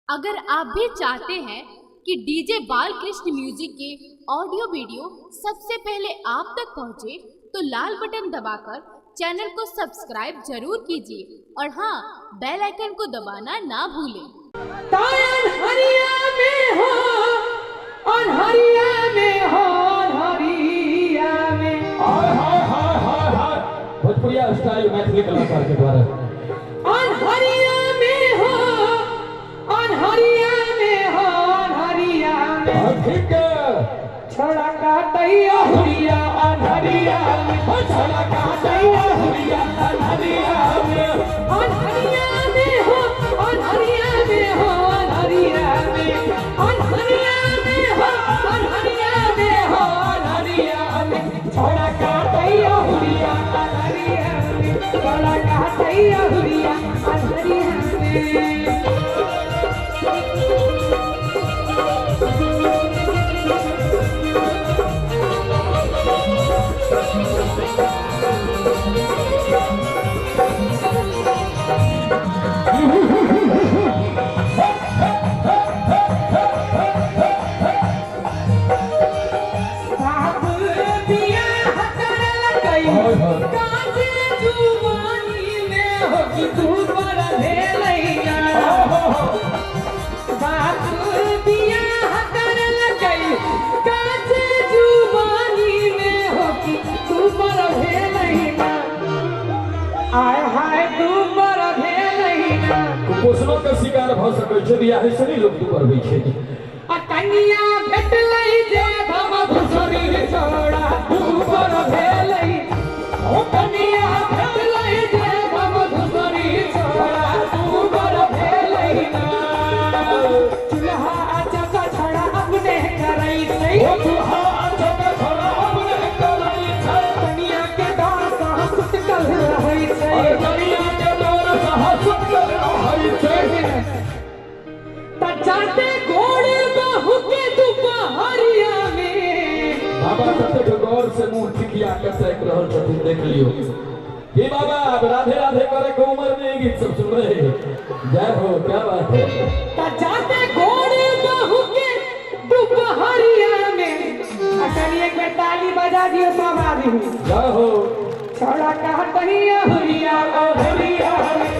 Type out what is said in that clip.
अगर आप भी चाहते हैं कि डीजे बालकृष्ण म्यूजिक के ऑडियो वीडियो सबसे पहले आप तक पहुंचे, तो लाल बटन दबाकर चैनल को सब्सक्राइब जरूर कीजिए और हाँ, बेल आइकन को दबाना ना भूलें। भोजपुरिया स्टाइल मैथिली कलाकार के द्वारा छोड़ा काटैया हुरिया अनहरिया में, छोड़ा काटैया हुरिया अनहरिया में, अनहरिया में हो, अनहरिया में हो, अनहरिया में, अनहरिया में हो, अनहरिया में हो, अनहरिया में, छोड़ा काटैया हुरिया अनहरिया में, छोड़ा काटैया हुरिया अनहरिया में। कुपोषणों का शिकार भ सकै छै, बियाह से नहीं लोग दुबरबै छै। आ कन्या भेटलै जे हम धुसरी छोड़ा दुबर भेलै, ओ कन्या भेटलै जे हम धुसरी छोड़ा दुबर भेलै ना। चूल्हा चका छड़ा अपने करै छै, ओ चूल्हा चका छड़ा अपने करै छै, कन्या के डर सँ सुतल रहै छै, कन्या के डर सँ सुतल रहै छै। जाते घोड़े बहू के दुपहरिया में, बाबा कतेक गौर से मुंह ठिकिया के देख रहल छथिन, देख लियो कि बाबा अब राधे राधे करे के उम्र में गीत सब सुन रहे हैं। जय हो, क्या बात है। जाते घोड़े बहू के दुपहरिया में, अगर एक बार ताली बजा दियो सब आदमी। जय हो। छोड़ा कहतहिया हुरिया अनहरिया में,